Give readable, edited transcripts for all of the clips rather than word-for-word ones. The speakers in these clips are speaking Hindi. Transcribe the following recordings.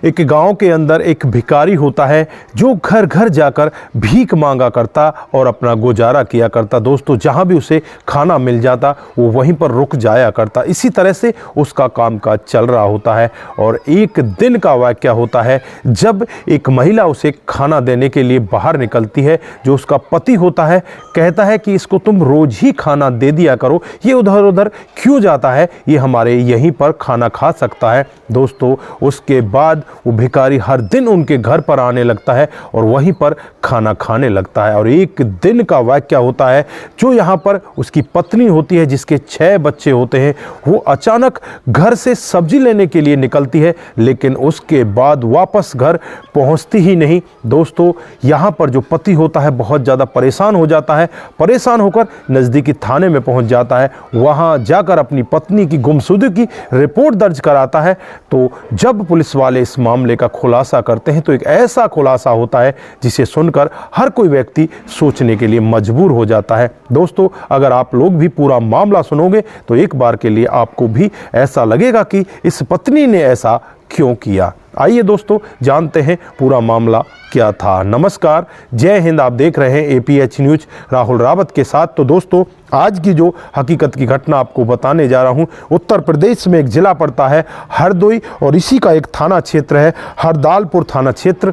एक गांव के अंदर एक भिखारी होता है जो घर घर जाकर भीख मांगा करता और अपना गुजारा किया करता। दोस्तों, जहां भी उसे खाना मिल जाता वो वहीं पर रुक जाया करता। इसी तरह से उसका कामकाज चल रहा होता है और एक दिन का वाक़या होता है जब एक महिला उसे खाना देने के लिए बाहर निकलती है। जो उसका पति होता है कहता है कि इसको तुम रोज ही खाना दे दिया करो, ये उधर उधर क्यों जाता है, ये हमारे यहीं पर खाना खा सकता है। दोस्तों, उसके बाद वो भिखारी हर दिन उनके घर पर आने लगता है और वहीं पर खाना खाने लगता है। और एक दिन का वाक़या होता है जो यहाँ पर उसकी पत्नी होती है जिसके 6 बच्चे होते हैं, वो अचानक घर से सब्जी लेने के लिए निकलती है, लेकिन उसके बाद वापस घर पहुँचती ही नहीं। दोस्तों, यहाँ पर जो पति होता है बहुत ज़्यादा परेशान हो जाता है। परेशान होकर नज़दीकी थाने में पहुँच जाता है। वहाँ जाकर अपनी पत्नी की गुमशुदगी की रिपोर्ट दर्ज कराता है। तो जब पुलिस वाले इस मामले का खुलासा करते हैं तो एक ऐसा खुलासा होता है जिसे सुनकर हर कोई व्यक्ति सोचने के लिए मजबूर हो जाता है। दोस्तों, अगर आप लोग भी पूरा मामला सुनोगे तो एक बार के लिए आपको भी ऐसा लगेगा कि इस पत्नी ने ऐसा क्यों किया। आइए दोस्तों, जानते हैं पूरा मामला क्या था। नमस्कार, जय हिंद। आप देख रहे हैं APH न्यूज राहुल रावत के साथ। तो दोस्तों, आज की जो हकीकत की घटना आपको बताने जा रहा हूं, उत्तर प्रदेश में एक जिला पड़ता है हरदोई और इसी का एक थाना क्षेत्र है हरदालपुर थाना क्षेत्र।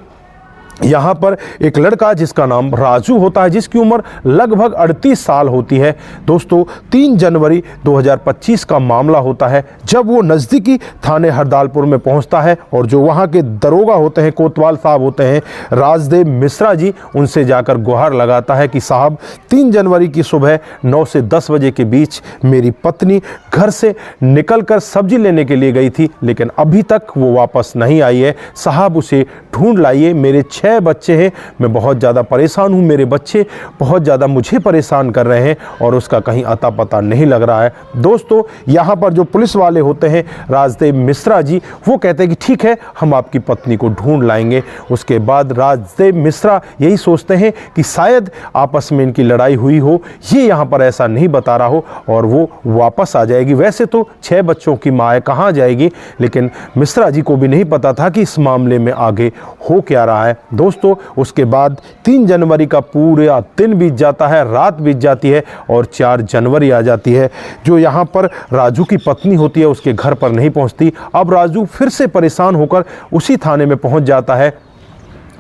यहाँ पर एक लड़का जिसका नाम राजू होता है, जिसकी उम्र लगभग 38 साल होती है। दोस्तों, 3 जनवरी 2025 का मामला होता है जब वो नज़दीकी थाने हरदालपुर में पहुँचता है और जो वहाँ के दरोगा होते हैं, कोतवाल साहब होते हैं राजदेव मिश्रा जी, उनसे जाकर गुहार लगाता है कि साहब, 3 जनवरी की सुबह 9 से 10 बजे के बीच मेरी पत्नी घर से निकलकर सब्जी लेने के लिए गई थी, लेकिन अभी तक वो वापस नहीं आई है। साहब, उसे ढूंढ लाइए। मेरे 6 बच्चे हैं, मैं बहुत ज़्यादा परेशान हूँ, मेरे बच्चे बहुत ज़्यादा मुझे परेशान कर रहे हैं और उसका कहीं अता पता नहीं लग रहा है। दोस्तों, यहाँ पर जो पुलिस वाले होते हैं राजदेव मिश्रा जी, वो कहते हैं कि ठीक है, हम आपकी पत्नी को ढूंढ लाएंगे। उसके बाद राजदेव मिश्रा यही सोचते हैं कि शायद आपस में इनकी लड़ाई हुई हो, ये यहाँ पर ऐसा नहीं बता रहा हो और वो वापस आ जाएगी। वैसे तो 6 बच्चों की माँ है, कहाँ जाएगी, लेकिन मिश्रा जी को भी नहीं पता था कि इस मामले में आगे हो क्या रहा है। दोस्तों, उसके बाद 3 जनवरी का पूरा दिन बीत जाता है, रात बीत जाती है और 4 जनवरी आ जाती है। जो यहाँ पर राजू की पत्नी होती है उसके घर पर नहीं पहुँचती। अब राजू फिर से परेशान होकर उसी थाने में पहुँच जाता है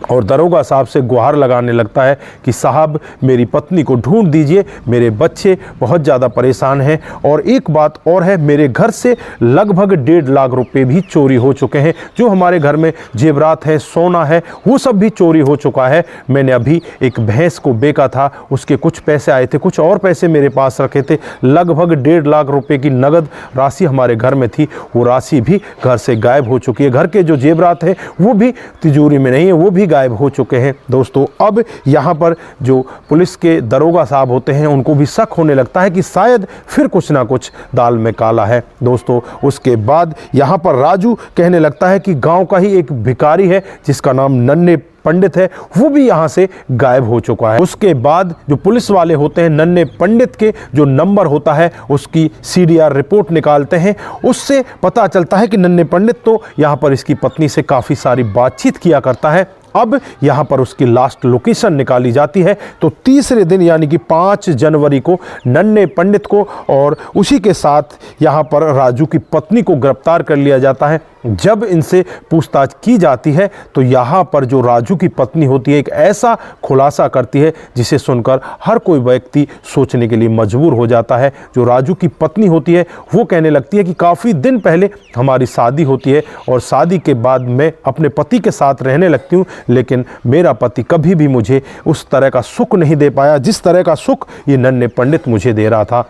और दरोगा साहब से गुहार लगाने लगता है कि साहब, मेरी पत्नी को ढूंढ दीजिए, मेरे बच्चे बहुत ज़्यादा परेशान हैं। और एक बात और है, मेरे घर से लगभग 1.5 लाख रुपए भी चोरी हो चुके हैं। जो हमारे घर में जेवरात है, सोना है, वो सब भी चोरी हो चुका है। मैंने अभी एक भैंस को बेचा था, उसके कुछ पैसे आए थे, कुछ और पैसे मेरे पास रखे थे। लगभग 1.5 लाख रुपए की नगद राशि हमारे घर में थी, वो राशि भी घर से गायब हो चुकी है। घर के जो जेवरात हैं वो भी तिजोरी में नहीं है, वो भी गायब हो चुके हैं। दोस्तों, अब यहाँ पर जो पुलिस के दरोगा साहब होते हैं उनको भी शक होने लगता है कि शायद फिर कुछ ना कुछ दाल में काला है। दोस्तों, उसके बाद यहाँ पर राजू कहने लगता है कि गांव का ही एक भिखारी है जिसका नाम नन्हे पंडित है, वो भी यहाँ से गायब हो चुका है। उसके बाद जो पुलिस वाले होते हैं नन्हे पंडित के जो नंबर होता है उसकी CDR रिपोर्ट निकालते हैं। उससे पता चलता है कि नन्हे पंडित तो यहाँ पर इसकी पत्नी से काफ़ी सारी बातचीत किया करता है। अब यहाँ पर उसकी लास्ट लोकेशन निकाली जाती है। तो तीसरे दिन यानी कि 5 जनवरी को नन्हे पंडित को और उसी के साथ यहाँ पर राजू की पत्नी को गिरफ्तार कर लिया जाता है। जब इनसे पूछताछ की जाती है तो यहाँ पर जो राजू की पत्नी होती है एक ऐसा खुलासा करती है जिसे सुनकर हर कोई व्यक्ति सोचने के लिए मजबूर हो जाता है। जो राजू की पत्नी होती है वो कहने लगती है कि काफ़ी दिन पहले हमारी शादी होती है और शादी के बाद मैं अपने पति के साथ रहने लगती हूँ, लेकिन मेरा पति कभी भी मुझे उस तरह का सुख नहीं दे पाया जिस तरह का सुख ये नन्हे पंडित मुझे दे रहा था।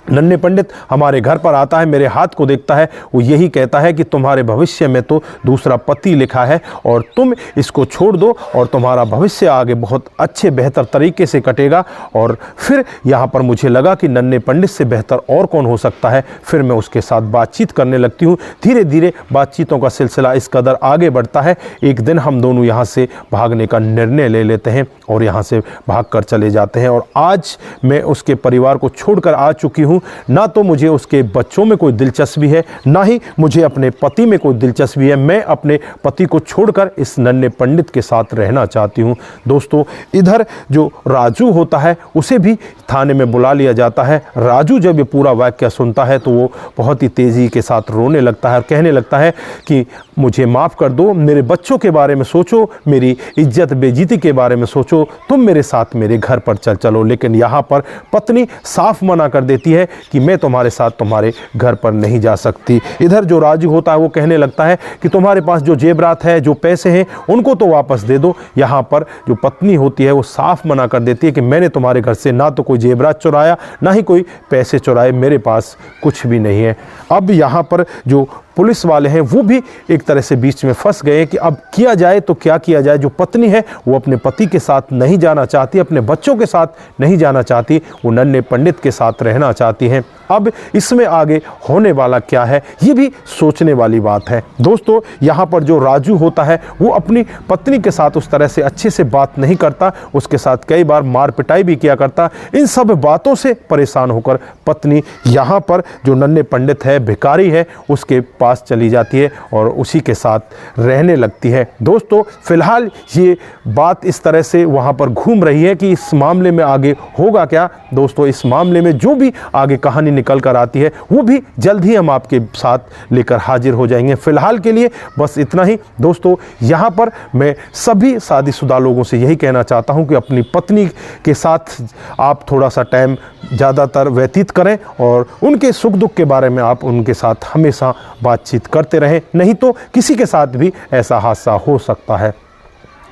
नन्हे पंडित हमारे घर पर आता है, मेरे हाथ को देखता है, वो यही कहता है कि तुम्हारे भविष्य में तो दूसरा पति लिखा है और तुम इसको छोड़ दो और तुम्हारा भविष्य आगे बहुत अच्छे बेहतर तरीके से कटेगा। और फिर यहाँ पर मुझे लगा कि नन्हे पंडित से बेहतर और कौन हो सकता है। फिर मैं उसके साथ बातचीत करने लगती हूँ। धीरे धीरे बातचीतों का सिलसिला इस कदर आगे बढ़ता है, एक दिन हम दोनों यहाँ से भागने का निर्णय ले लेते हैं और यहाँ से भाग कर चले जाते हैं। और आज मैं उसके परिवार को छोड़कर आ चुकी हूँ हूँ, ना तो मुझे उसके बच्चों में कोई दिलचस्पी है, ना ही मुझे अपने पति में कोई दिलचस्पी है। मैं अपने पति को छोड़कर इस नन्हे पंडित के साथ रहना चाहती हूँ। दोस्तों, इधर जो राजू होता है उसे भी थाने में बुला लिया जाता है। राजू जब ये पूरा वाक्य सुनता है तो वो बहुत ही तेज़ी के साथ रोने लगता है और कहने लगता है कि मुझे माफ़ कर दो, मेरे बच्चों के बारे में सोचो, मेरी इज्जत बेइज्जती के बारे में सोचो, तुम मेरे साथ मेरे घर पर चलो। लेकिन यहाँ पर पत्नी साफ मना कर देती है कि मैं तुम्हारे साथ तुम्हारे घर पर नहीं जा सकती। इधर जो राजू होता है वो कहने लगता है कि तुम्हारे पास जो जेवरात है, जो पैसे हैं, उनको तो वापस दे दो। यहाँ पर जो पत्नी होती है वो साफ मना कर देती है कि मैंने तुम्हारे घर से ना तो कोई जेवरात चुराया, ना ही कोई पैसे चुराए, मेरे पास कुछ भी नहीं है। अब यहाँ पर जो पुलिस वाले हैं वो भी एक तरह से बीच में फंस गए कि अब किया जाए तो क्या किया जाए। जो पत्नी है वो अपने पति के साथ नहीं जाना चाहती, अपने बच्चों के साथ नहीं जाना चाहती, वो नन्हे पंडित के साथ रहना चाहती हैं। अब इसमें आगे होने वाला क्या है, ये भी सोचने वाली बात है। दोस्तों, यहाँ पर जो राजू होता है वो अपनी पत्नी के साथ उस तरह से अच्छे से बात नहीं करता, उसके साथ कई बार मार पिटाई भी किया करता। इन सब बातों से परेशान होकर पत्नी यहाँ पर जो नन्हे पंडित है, भिखारी है, उसके पास चली जाती है और उसी के साथ रहने लगती है। दोस्तों, फिलहाल ये बात इस तरह से वहाँ पर घूम रही है कि इस मामले में आगे होगा क्या। दोस्तों, इस मामले में जो भी आगे कहानी निकल कर आती है वो भी जल्द ही हम आपके साथ लेकर हाजिर हो जाएंगे। फिलहाल के लिए बस इतना ही। दोस्तों, यहाँ पर मैं सभी शादीशुदा लोगों से यही कहना चाहता हूँ कि अपनी पत्नी के साथ आप थोड़ा सा टाइम ज़्यादातर व्यतीत करें और उनके सुख दुख के बारे में आप उनके साथ हमेशा बातचीत करते रहें, नहीं तो किसी के साथ भी ऐसा हादसा हो सकता है।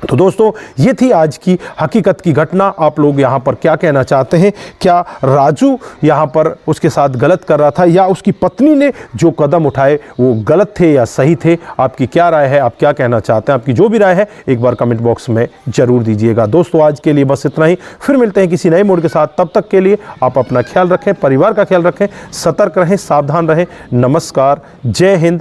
तो दोस्तों, ये थी आज की हकीकत की घटना। आप लोग यहाँ पर क्या कहना चाहते हैं? क्या राजू यहाँ पर उसके साथ गलत कर रहा था या उसकी पत्नी ने जो कदम उठाए वो गलत थे या सही थे? आपकी क्या राय है? आप क्या कहना चाहते हैं? आपकी जो भी राय है एक बार कमेंट बॉक्स में ज़रूर दीजिएगा। दोस्तों, आज के लिए बस इतना ही। फिर मिलते हैं किसी नए मोड के साथ। तब तक के लिए आप अपना ख्याल रखें, परिवार का ख्याल रखें, सतर्क रहें, सावधान रहें। नमस्कार, जय हिंद,